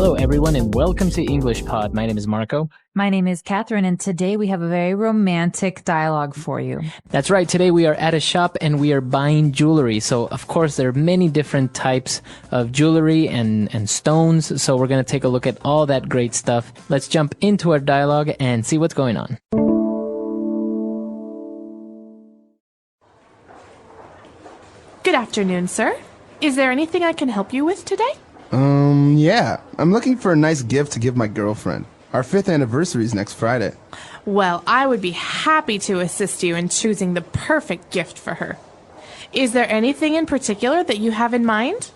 Hello, everyone, and welcome to English Pod. My name is Marco. My name is Catherine, and today we have a very romantic dialogue for you. That's right. Today we are at a shop and we are buying jewelry. So, of course, there are many different types of jewelry and stones. So we're going to take a look at all that great stuff. Let's jump into our dialogue and see what's going on. Good afternoon, sir. Is there anything I can help you with today? Yeah. I'm looking for a nice gift to give my girlfriend. Our 5th anniversary is next Friday. Well, I would be happy to assist you in choosing the perfect gift for her. Is there anything in particular that you have in mind?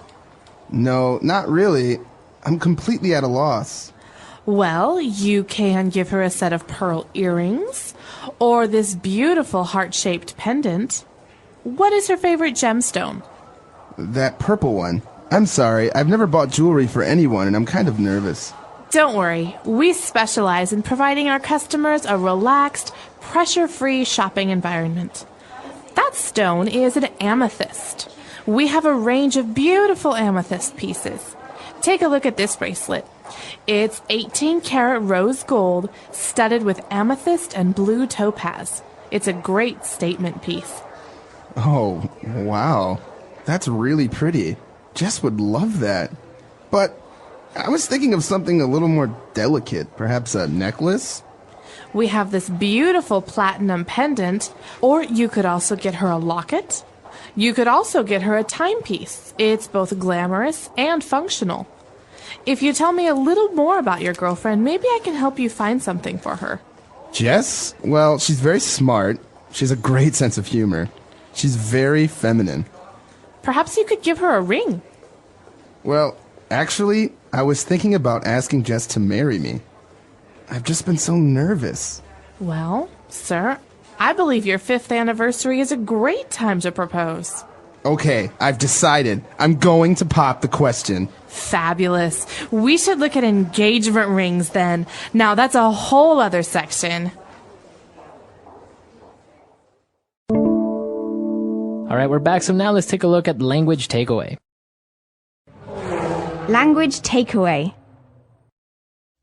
No, not really. I'm completely at a loss. Well, you can give her a set of pearl earrings, or this beautiful heart-shaped pendant. What is her favorite gemstone? That purple one. I'm sorry, I've never bought jewelry for anyone and I'm kind of nervous. Don't worry, we specialize in providing our customers a relaxed, pressure-free shopping environment. That stone is an amethyst. We have a range of beautiful amethyst pieces. Take a look at this bracelet. It's 18-karat rose gold studded with amethyst and blue topaz. It's a great statement piece. Oh, wow. That's really pretty. Jess would love that. But I was thinking of something a little more delicate, perhaps a necklace? We have this beautiful platinum pendant, or you could also get her a locket. You could also get her a timepiece. It's both glamorous and functional. If you tell me a little more about your girlfriend, maybe I can help you find something for her. Jess? Well, she's very smart. She has a great sense of humor. She's very feminine. Perhaps you could give her a ring. Well, actually, I was thinking about asking Jess to marry me. I've just been so nervous. Well, sir, I believe your 5th anniversary is a great time to propose. Okay, I've decided. I'm going to pop the question. Fabulous. We should look at engagement rings then. Now, that's a whole other section. All right, we're back. So now let's take a look at language takeaway. Language takeaway.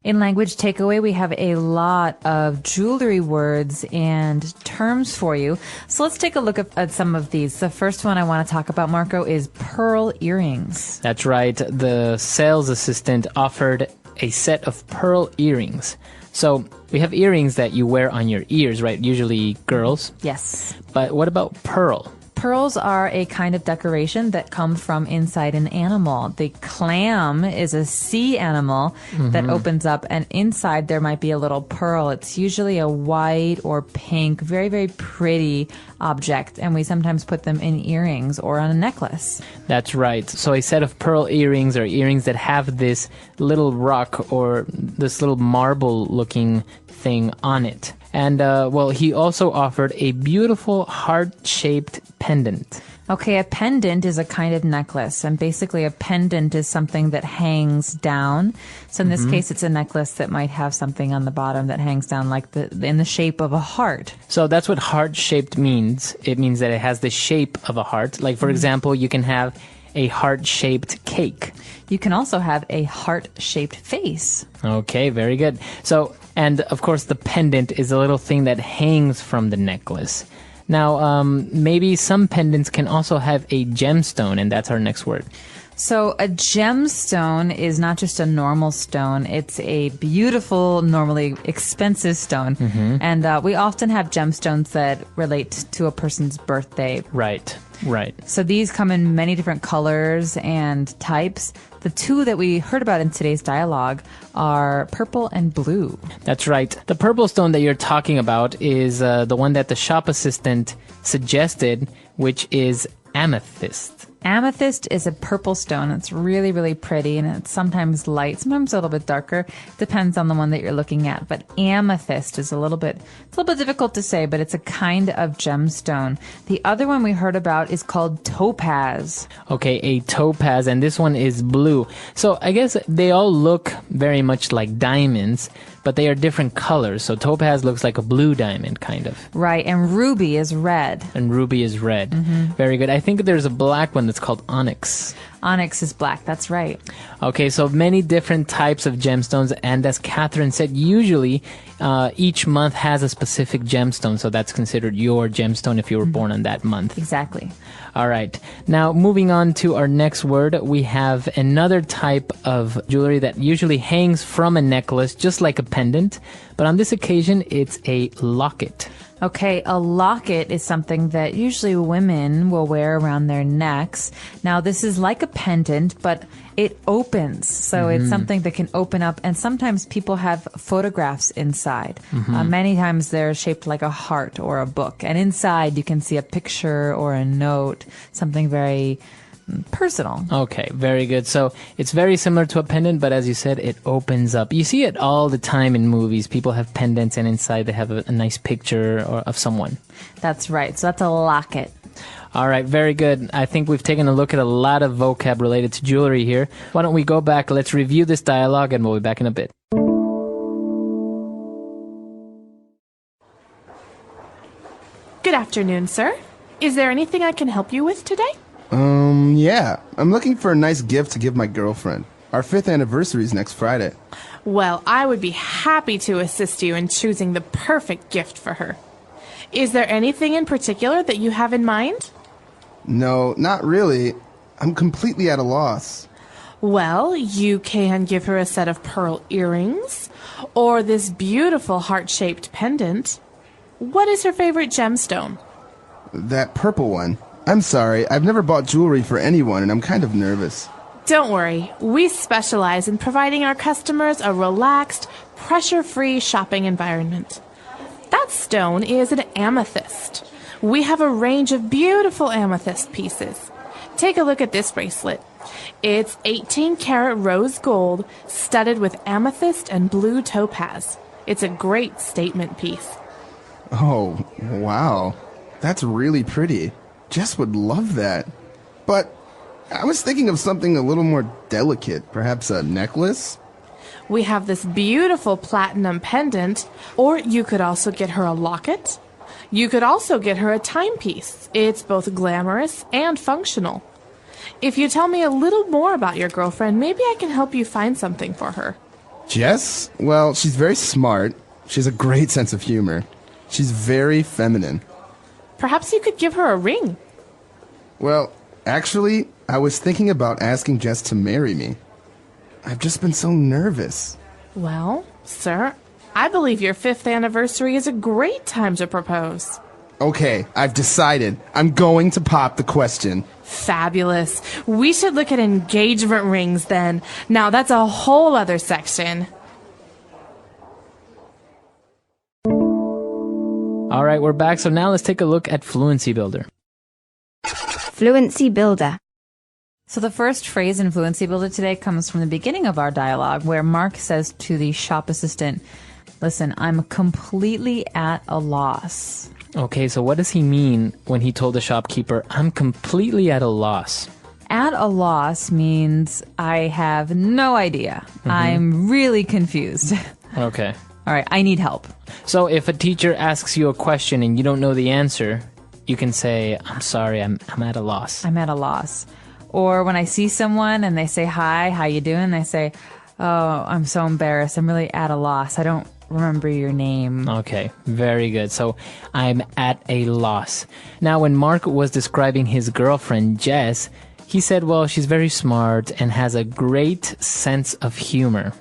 In language takeaway, we have a lot of jewelry words and terms for you. So let's take a look at some of these. The first one I want to talk about, Marco, is pearl earrings. That's right. The sales assistant offered a set of pearl earrings. So we have earrings that you wear on your ears, right? Usually girls. Yes. But what about pearl? Pearls are a kind of decoration that come from inside an animal. The clam is a sea animal that opens up, and inside there might be a little pearl. It's usually a white or pink, very, very pretty object, and we sometimes put them in earrings or on a necklace. That's right. So a set of pearl earrings are earrings that have this little rock or this little marble-looking thing on it. And, well, he also offered a beautiful heart-shaped pendant. Okay, a pendant is a kind of necklace, and basically a pendant is something that hangs down. So in this case, it's a necklace that might have something on the bottom that hangs down like in the shape of a heart. So that's what heart-shaped means. It means that it has the shape of a heart. Like, for example, you can have a heart-shaped cake. You can also have a heart-shaped face. Okay, very good. So, and of course, the pendant is a little thing that hangs from the necklace. Now, maybe some pendants can also have a gemstone, and that's our next word. So a gemstone is not just a normal stone. It's a beautiful, normally expensive stone. And we often have gemstones that relate to a person's birthday. Right, right. So these come in many different colors and types. The two that we heard about in today's dialogue are purple and blue. That's right. The purple stone that you're talking about is the one that the shop assistant suggested, which is amethyst. Amethyst is a purple stone. It's really, really pretty, and it's sometimes light, sometimes a little bit darker. Depends on the one that you're looking at. But amethyst is a little bit difficult to say, but it's a kind of gemstone. The other one we heard about is called topaz. Okay, a topaz, and this one is blue. So I guess they all look very much like diamonds, but they are different colors. So topaz looks like a blue diamond, kind of. Right, and ruby is red. And ruby is red. Very good. I think there's a black one that's called onyx. Onyx is black. That's right. Okay, so many different types of gemstones, and as Catherine said, usually each month has a specific gemstone, so that's considered your gemstone if you were born on that month. Exactly. All right. Now, moving on to our next word, we have another type of jewelry that usually hangs from a necklace, just like a pendant, but on this occasion, it's a locket. Okay, a locket is something that usually women will wear around their necks. Now, this is like a pendant, but it opens. So it's something that can open up, and sometimes people have photographs inside. Many times they're shaped like a heart or a book, and inside you can see a picture or a note, something very personal. Okay, very good. So it's very similar to a pendant, but as you said, it opens up. You see it all the time in movies. People have pendants, and inside they have a nice picture of someone. That's right. So that's a locket. All right, very good. I think we've taken a look at a lot of vocab related to jewelry here. Why don't we go back, let's review this dialogue, and we'll be back in a bit. Good afternoon, sir. Is there anything I can help you with today? Yeah. I'm looking for a nice gift to give my girlfriend. Our 5th anniversary is next Friday. Well, I would be happy to assist you in choosing the perfect gift for her. Is there anything in particular that you have in mind? No, not really. I'm completely at a loss. Well, you can give her a set of pearl earrings or this beautiful heart-shaped pendant. What is her favorite gemstone? That purple one. I'm sorry, I've never bought jewelry for anyone, and I'm kind of nervous. Don't worry, we specialize in providing our customers a relaxed, pressure-free shopping environment. That stone is an amethyst. We have a range of beautiful amethyst pieces. Take a look at this bracelet. It's 18-karat rose gold studded with amethyst and blue topaz. It's a great statement piece. Oh, wow. That's really pretty. Jess would love that. But I was thinking of something a little more delicate, perhaps a necklace? We have this beautiful platinum pendant, or you could also get her a locket. You could also get her a timepiece. It's both glamorous and functional. If you tell me a little more about your girlfriend, maybe I can help you find something for her. Jess? Well, she's very smart. She has a great sense of humor. She's very feminine. Perhaps you could give her a ring. Well, actually, I was thinking about asking Jess to marry me. I've just been so nervous. Well, sir, I believe your 5th anniversary is a great time to propose. Okay, I've decided. I'm going to pop the question. Fabulous. We should look at engagement rings then. Now, that's a whole other section. All right, we're back. So now let's take a look at Fluency Builder. Fluency Builder. So the first phrase in Fluency Builder today comes from the beginning of our dialogue, where Mark says to the shop assistant, "Listen, I'm completely at a loss." Okay, so what does he mean when he told the shopkeeper, "I'm completely at a loss"? At a loss means I have no idea. I'm really confused. Okay. All right, I need help. So if a teacher asks you a question and you don't know the answer, you can say, "I'm sorry, I'm at a loss." I'm at a loss. Or when I see someone and they say, "Hi, how you doing?" They say, "Oh, I'm so embarrassed. I'm really at a loss. I don't remember your name." Okay, very good. So I'm at a loss. Now, when Mark was describing his girlfriend, Jess, he said, well, she's very smart and has a great sense of humor.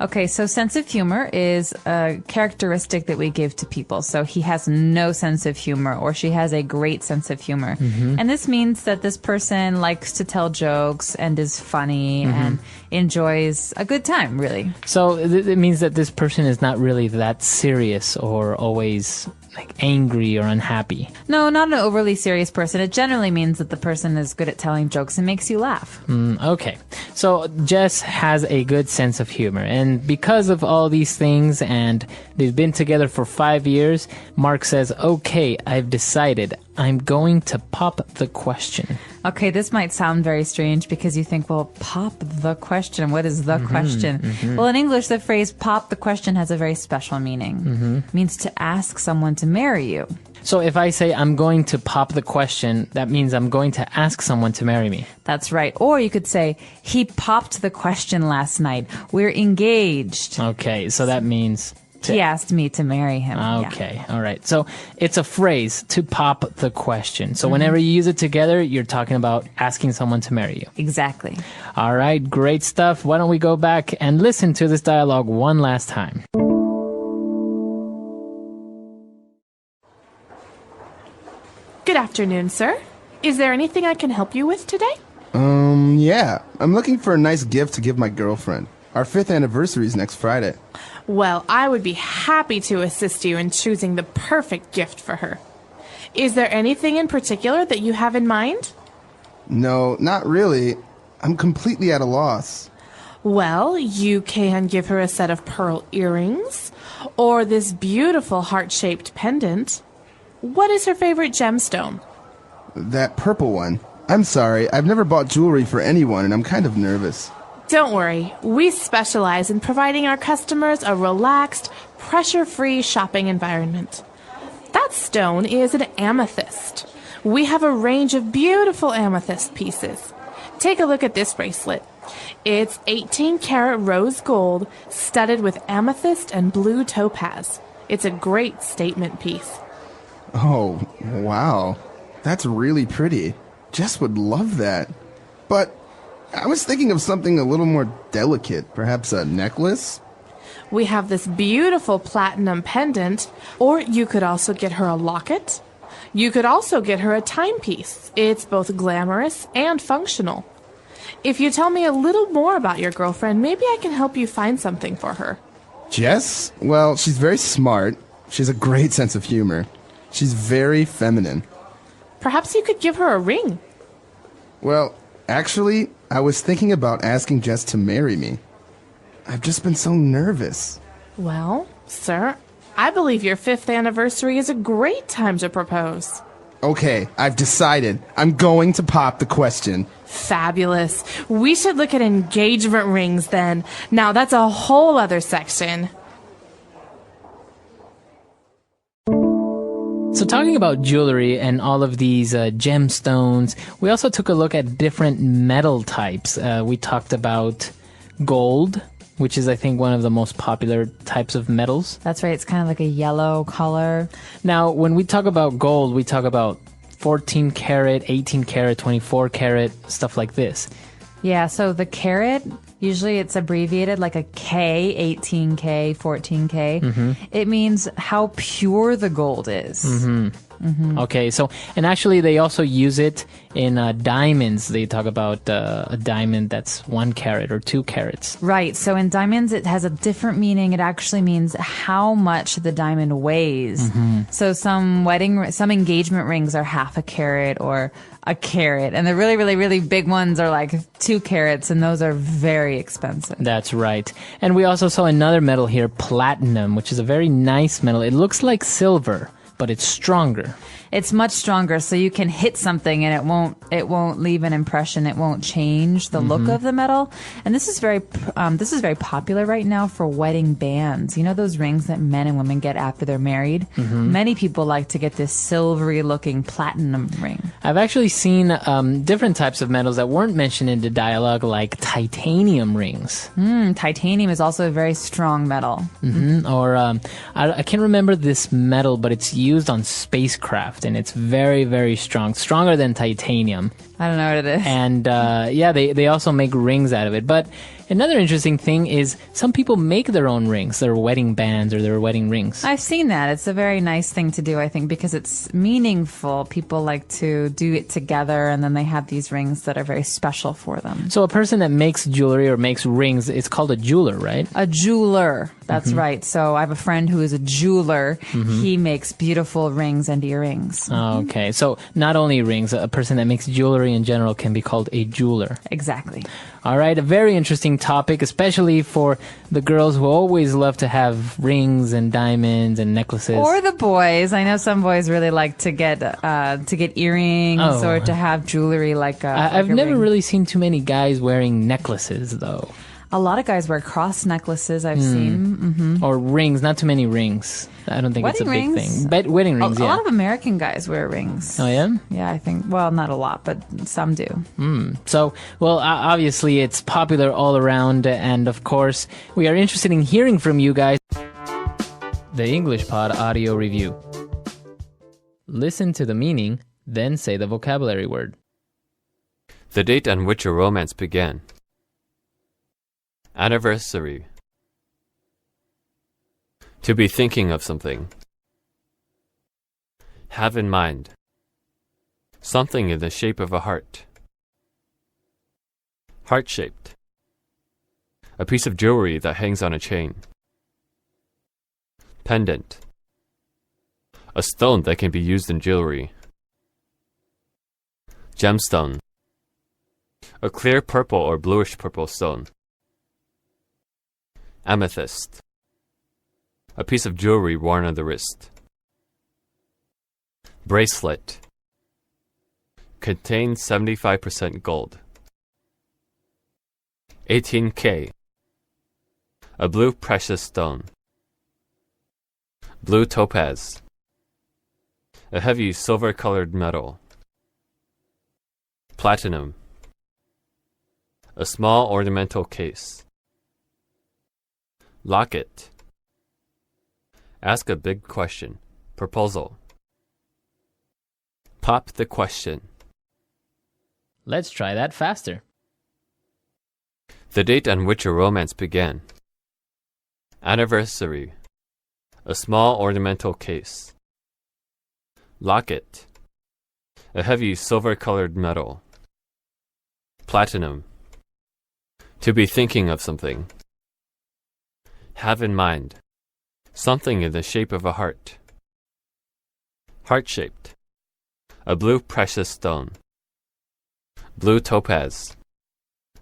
Okay, so sense of humor is a characteristic that we give to people. So he has no sense of humor, or she has a great sense of humor. And this means that this person likes to tell jokes and is funny and enjoys a good time, really. So it means that this person is not really that serious or always like angry or unhappy. No, not an overly serious person. It generally means that the person is good at telling jokes and makes you laugh. Okay. So Jess has a good sense of humor. And because of all these things, and they've been together for 5 years, Mark says, okay, I've decided. I'm going to pop the question. Okay, this might sound very strange because you think, well, pop the question. What is the question? Well, in English, the phrase pop the question has a very special meaning. It means to ask someone to marry you. So if I say I'm going to pop the question, that means I'm going to ask someone to marry me. That's right. Or you could say, he popped the question last night. We're engaged. Okay, so that means... He asked me to marry him. Okay, all right. So it's a phrase, to pop the question. So whenever you use it together, you're talking about asking someone to marry you. Exactly. All right, great stuff. Why don't we go back and listen to this dialogue one last time? Good afternoon, sir. Is there anything I can help you with today? Yeah. I'm looking for a nice gift to give my girlfriend. Our 5th anniversary is next Friday. Well, I would be happy to assist you in choosing the perfect gift for her. Is there anything in particular that you have in mind? No, not really. I'm completely at a loss. Well, you can give her a set of pearl earrings, or this beautiful heart-shaped pendant. What is her favorite gemstone? That purple one. I'm sorry, I've never bought jewelry for anyone and I'm kind of nervous. Don't worry, we specialize in providing our customers a relaxed, pressure-free shopping environment. That stone is an amethyst. We have a range of beautiful amethyst pieces. Take a look at this bracelet. It's 18-karat rose gold studded with amethyst and blue topaz. It's a great statement piece. Oh, wow. That's really pretty. Jess would love that. But I was thinking of something a little more delicate, perhaps a necklace? We have this beautiful platinum pendant, or you could also get her a locket. You could also get her a timepiece. It's both glamorous and functional. If you tell me a little more about your girlfriend, maybe I can help you find something for her. Jess? Well, she's very smart. She has a great sense of humor. She's very feminine. Perhaps you could give her a ring. Well, actually, I was thinking about asking Jess to marry me. I've just been so nervous. Well, sir, I believe your 5th anniversary is a great time to propose. Okay, I've decided. I'm going to pop the question. Fabulous. We should look at engagement rings then. Now, that's a whole other section. So talking about jewelry and all of these gemstones, we also took a look at different metal types. We talked about gold, which is, I think, one of the most popular types of metals. That's right. It's kind of like a yellow color. Now, when we talk about gold, we talk about 14 karat, 18 karat, 24 karat, stuff like this. Yeah, so the carat, usually it's abbreviated like a K, 18K, 14K. It means how pure the gold is. Okay, so, and actually they also use it in diamonds. They talk about a diamond that's 1 carat or 2 carats. Right, so in diamonds it has a different meaning. It actually means how much the diamond weighs. So some engagement rings are half a carat or a carat, and the really, really, really big ones are like 2 carats, and those are very expensive. That's right. And we also saw another metal here, platinum, which is a very nice metal. It looks like silver, but it's stronger. It's much stronger, so you can hit something and it won't leave an impression. It won't change the look of the metal. And this is very popular right now for wedding bands. You know those rings that men and women get after they're married? Many people like to get this silvery looking platinum ring. I've actually seen different types of metals that weren't mentioned in the dialogue, like titanium rings. Titanium is also a very strong metal. Or I can't remember this metal, but it's used on spacecraft, and it's very, very strong, stronger than titanium. I don't know what it is. And they also make rings out of it. But another interesting thing is some people make their own rings, their wedding bands or their wedding rings. I've seen that. It's a very nice thing to do, I think, because it's meaningful. People like to do it together, and then they have these rings that are very special for them. So a person that makes jewelry or makes rings, it's called a jeweler, right? A jeweler. That's right. So I have a friend who is a jeweler. He makes beautiful rings and earrings. Okay. So not only rings, a person that makes jewelry in general can be called a jeweler. Exactly. All right. A very interesting topic, especially for the girls who always love to have rings and diamonds and necklaces. Or the boys. I know some boys really like to get earrings or to have jewelry like I've never ring. really seen too many guys wearing necklaces, though. A lot of guys wear cross necklaces I've seen. Or rings, not too many rings. I don't think it's a Wedding big rings? thing. But wedding rings, A yeah. lot of American guys wear rings. Oh, yeah? Yeah, I think. Well, not a lot, but some do. So, well, obviously it's popular all around, and of course, we are interested in hearing from you guys. The English Pod Audio Review. Listen to the meaning, then say the vocabulary word. The date on which a romance began. Anniversary. To be thinking of something. Have in mind. Something in the shape of a heart. Heart-shaped. A piece of jewelry that hangs on a chain. Pendant. A stone that can be used in jewelry. Gemstone. A clear purple or bluish purple stone. Amethyst. A piece of jewelry worn on the wrist. Bracelet. Contains 75% gold. 18K. A blue precious stone. Blue topaz. A heavy silver-colored metal. Platinum. A small ornamental case. Locket. Ask a big question. Proposal. Pop the question. Let's try that faster. The date on which a romance began. Anniversary. A small ornamental case. Locket. A heavy silver-colored metal. Platinum. To be thinking of something. Have in mind. Something in the shape of a heart. Heart-shaped. A blue precious stone. Blue topaz.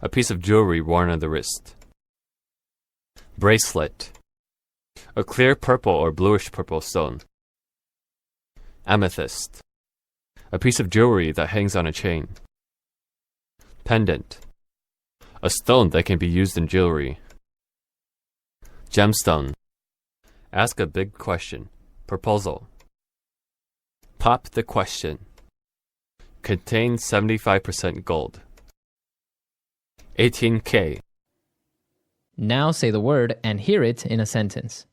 A piece of jewelry worn on the wrist. Bracelet. A clear purple or bluish purple stone. Amethyst. A piece of jewelry that hangs on a chain. Pendant. A stone that can be used in jewelry. Gemstone. Ask a big question. Proposal. Pop the question. Contains 75% gold. 18K. Now say the word and hear it in a sentence.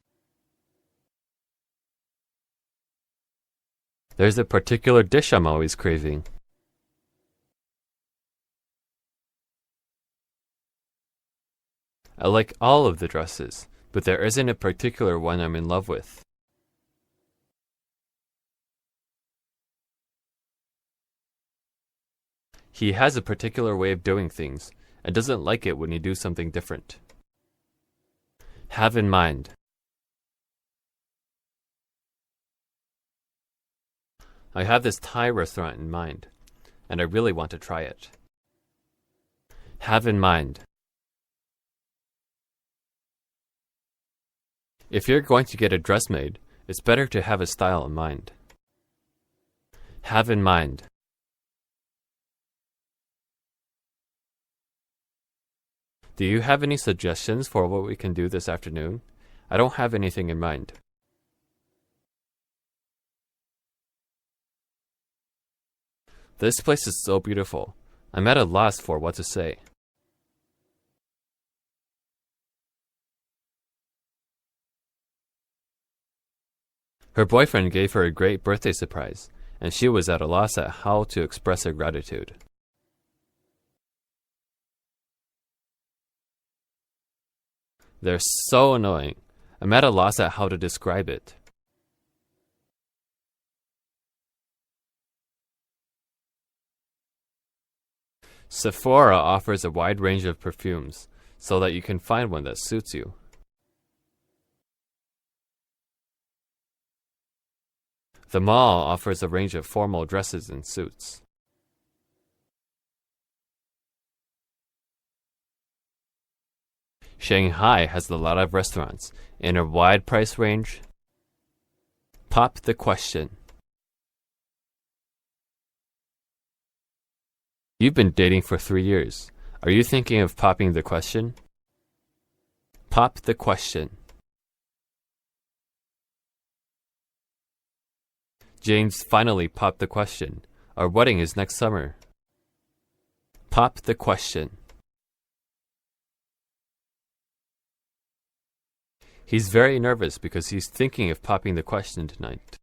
There's a particular dish I'm always craving. I like all of the dresses, but there isn't a particular one I'm in love with. He has a particular way of doing things, and doesn't like it when you do something different. Have in mind. I have this Thai restaurant in mind, and I really want to try it. Have in mind. If you're going to get a dress made, it's better to have a style in mind. Have in mind. Do you have any suggestions for what we can do this afternoon? I don't have anything in mind. This place is so beautiful. I'm at a loss for what to say. Her boyfriend gave her a great birthday surprise, and she was at a loss at how to express her gratitude. They're so annoying. I'm at a loss at how to describe it. Sephora offers a wide range of perfumes, so that you can find one that suits you. The mall offers a range of formal dresses and suits. Shanghai has a lot of restaurants in a wide price range. Pop the question. You've been dating for 3 years. Are you thinking of popping the question? Pop the question. James finally popped the question. Our wedding is next summer. Pop the question. He's very nervous because he's thinking of popping the question tonight.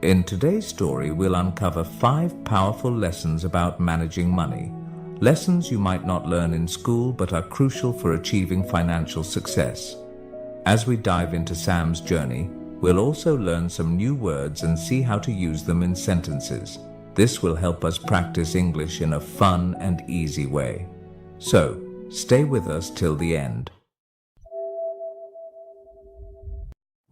In today's story, we'll uncover 5 powerful lessons about managing money. Lessons you might not learn in school but are crucial for achieving financial success. As we dive into Sam's journey, we'll also learn some new words and see how to use them in sentences. This will help us practice English in a fun and easy way. So, stay with us till the end.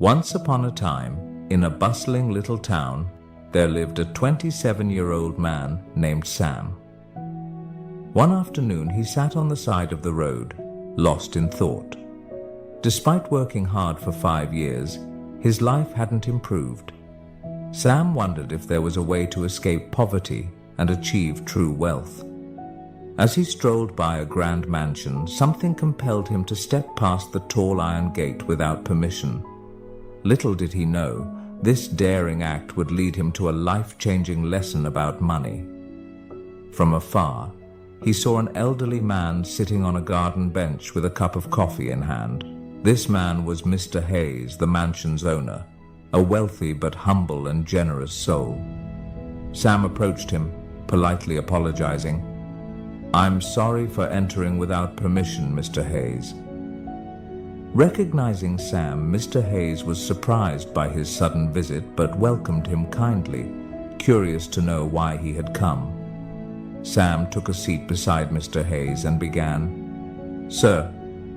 Once upon a time, in a bustling little town, there lived a 27-year-old man named Sam. One afternoon, he sat on the side of the road, lost in thought. Despite working hard for 5 years, his life hadn't improved. Sam wondered if there was a way to escape poverty and achieve true wealth. As he strolled by a grand mansion, something compelled him to step past the tall iron gate without permission. Little did he know, this daring act would lead him to a life-changing lesson about money. From afar, he saw an elderly man sitting on a garden bench with a cup of coffee in hand. This man was Mr. Hayes, the mansion's owner, a wealthy but humble and generous soul. Sam approached him, politely apologizing. "I'm sorry for entering without permission, Mr. Hayes." Recognizing Sam, Mr. Hayes was surprised by his sudden visit but welcomed him kindly, curious to know why he had come. Sam took a seat beside Mr. Hayes and began, "Sir,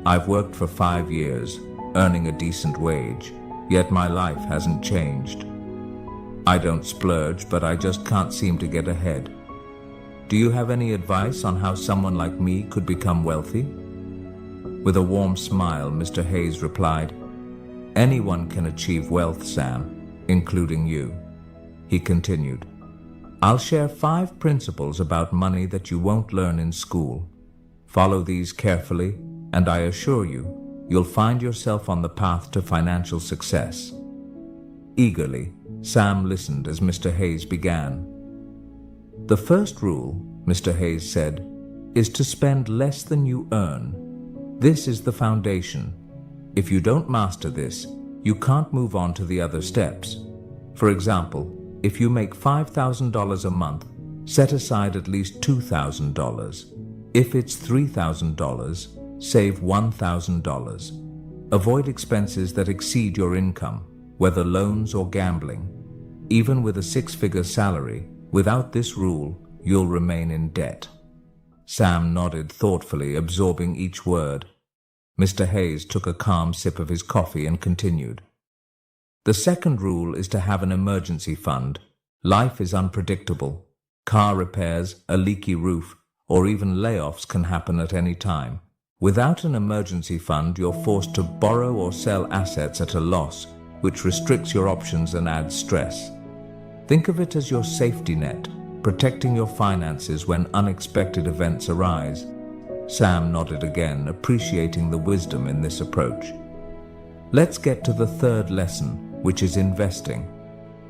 I've worked for 5 years, earning a decent wage, yet my life hasn't changed. I don't splurge, but I just can't seem to get ahead. Do you have any advice on how someone like me could become wealthy?" With a warm smile, Mr. Hayes replied, "Anyone can achieve wealth, Sam, including you." He continued, "I'll share 5 principles about money that you won't learn in school. Follow these carefully, and I assure you, you'll find yourself on the path to financial success." Eagerly, Sam listened as Mr. Hayes began. "The first rule," Mr. Hayes said, "is to spend less than you earn. This is the foundation. If you don't master this, you can't move on to the other steps. For example, if you make $5,000 a month, set aside at least $2,000. If it's $3,000, save $1,000. Avoid expenses that exceed your income, whether loans or gambling. Even with a 6-figure salary, without this rule, you'll remain in debt." Sam nodded thoughtfully, absorbing each word. Mr. Hayes took a calm sip of his coffee and continued. "The second rule is to have an emergency fund. Life is unpredictable. Car repairs, a leaky roof, or even layoffs can happen at any time. Without an emergency fund, you're forced to borrow or sell assets at a loss, which restricts your options and adds stress. Think of it as your safety net, protecting your finances when unexpected events arise." Sam nodded again, appreciating the wisdom in this approach. Let's get to the third lesson, which is investing.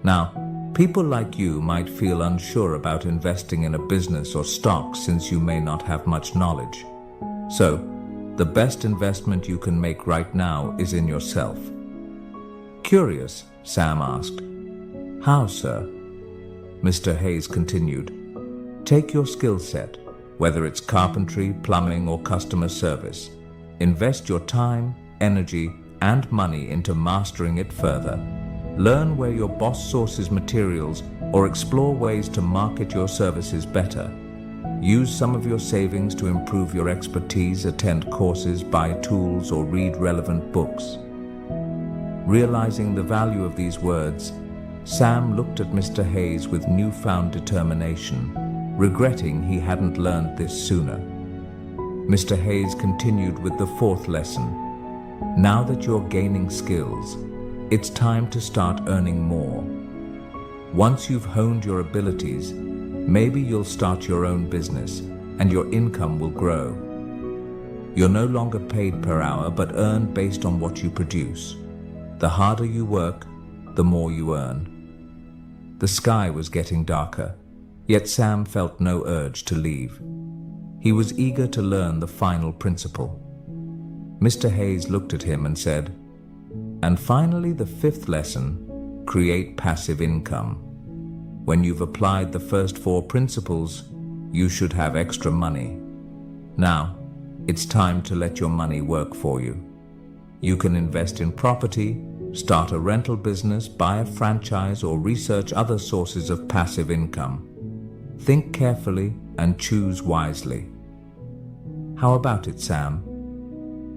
Now, people like you might feel unsure about investing in a business or stock since you may not have much knowledge. So, the best investment you can make right now is in yourself. Curious, Sam asked. "How, sir?" Mr. Hayes continued, "Take your skill set, whether it's carpentry, plumbing, or customer service. Invest your time, energy, and money into mastering it further. Learn where your boss sources materials or explore ways to market your services better. Use some of your savings to improve your expertise, attend courses, buy tools, or read relevant books." Realizing the value of these words, Sam looked at Mr. Hayes with newfound determination, regretting he hadn't learned this sooner. Mr. Hayes continued with the fourth lesson. "Now that you're gaining skills, it's time to start earning more. Once you've honed your abilities, maybe you'll start your own business and your income will grow. You're no longer paid per hour but earned based on what you produce. The harder you work, the more you earn. The sky was getting darker, yet Sam felt no urge to leave. He was eager to learn the final principle. Mr. Hayes looked at him and said, "And finally, the fifth lesson, create passive income. When you've applied the first 4 principles, you should have extra money. Now, it's time to let your money work for you. You can invest in property, start a rental business, buy a franchise, or research other sources of passive income. Think carefully and choose wisely." How about it, Sam?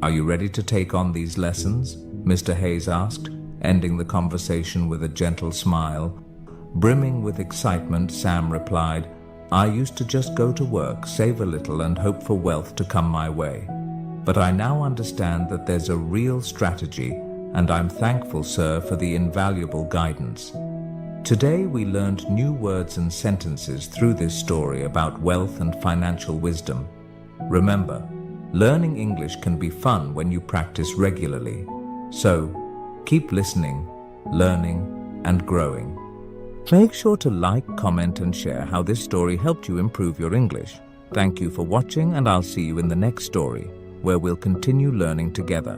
Are you ready to take on these lessons? Mr. Hayes asked, ending the conversation with a gentle smile. Brimming with excitement, Sam replied, "I used to just go to work, save a little, and hope for wealth to come my way. But I now understand that there's a real strategy, and I'm thankful, sir, for the invaluable guidance." Today we learned new words and sentences through this story about wealth and financial wisdom. Remember, learning English can be fun when you practice regularly. So, keep listening, learning, and growing. Make sure to like, comment, and share how this story helped you improve your English. Thank you for watching, and I'll see you in the next story, where we'll continue learning together.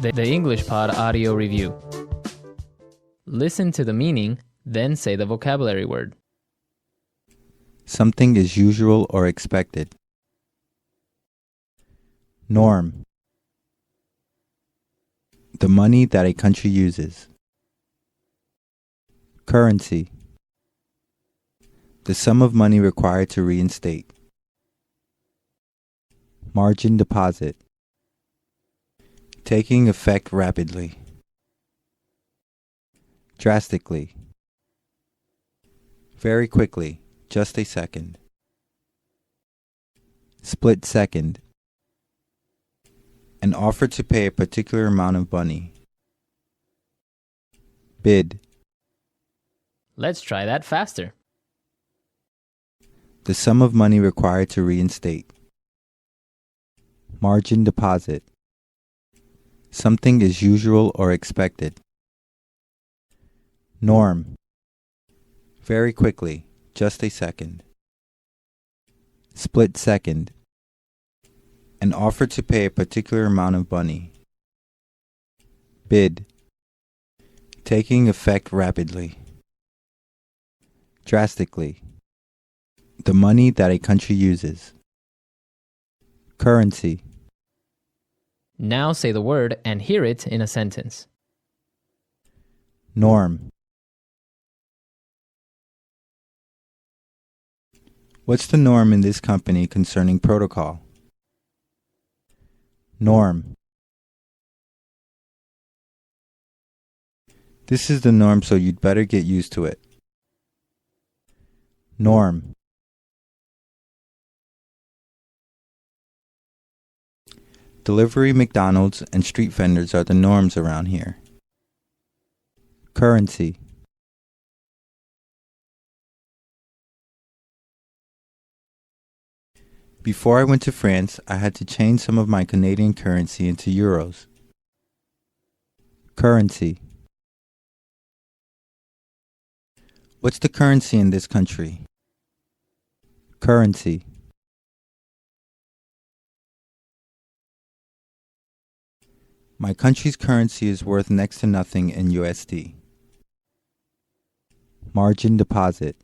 The English Pod Audio Review. Listen to the meaning, then say the vocabulary word. Something is usual or expected. Norm. The money that a country uses. Currency. The sum of money required to reinstate. Margin deposit. Taking effect rapidly. Drastically. Very quickly. Just a second. Split second. An offer to pay a particular amount of money. Bid. Let's try that faster. The sum of money required to reinstate. Margin deposit. Something is usual or expected. Norm. Very quickly. Just a second. Split second. An offer to pay a particular amount of money. Bid. Taking effect rapidly. Drastically. The money that a country uses. Currency. Now say the word and hear it in a sentence. Norm. What's the norm in this company concerning protocol? Norm. This is the norm, so you'd better get used to it. Norm. Delivery, McDonald's, and street vendors are the norms around here. Currency. Before I went to France, I had to change some of my Canadian currency into euros. Currency. What's the currency in this country? Currency. My country's currency is worth next to nothing in USD. Margin deposit.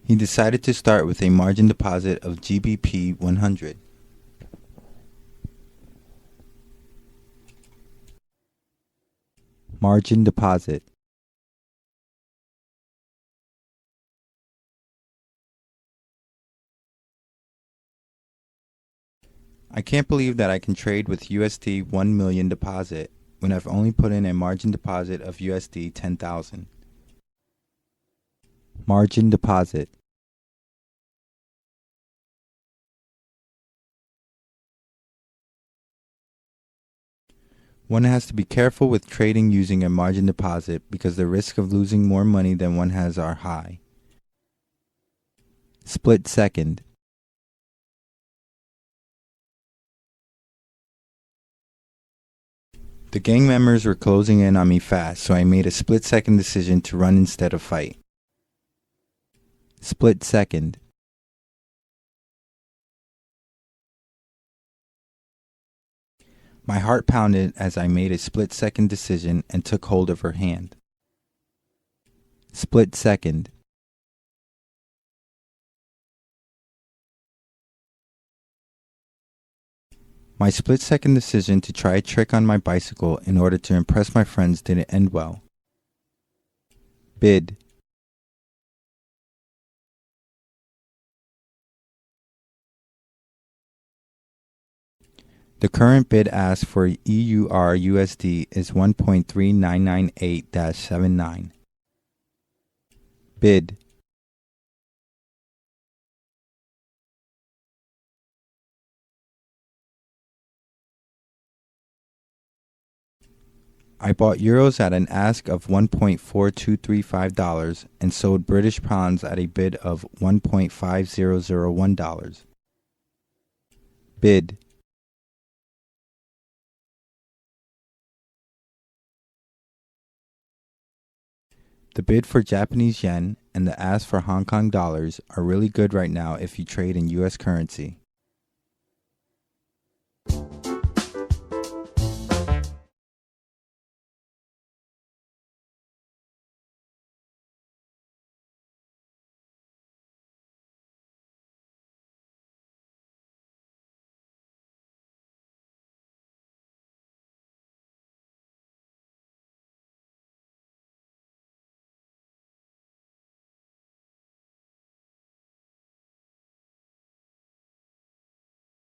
He decided to start with a margin deposit of GBP 100. Margin deposit. I can't believe that I can trade with USD 1 million deposit when I've only put in a margin deposit of USD 10,000. Margin deposit. One has to be careful with trading using a margin deposit because the risk of losing more money than one has are high. Split second. The gang members were closing in on me fast, so I made a split-second decision to run instead of fight. Split second. My heart pounded as I made a split-second decision and took hold of her hand. Split second. My split-second decision to try a trick on my bicycle in order to impress my friends didn't end well. Bid. The current bid ask for EUR USD is 1.3998-79. Bid. I bought euros at an ask of $1.4235 and sold British pounds at a bid of $1.5001. Bid. The bid for Japanese yen and the ask for Hong Kong dollars are really good right now if you trade in US currency.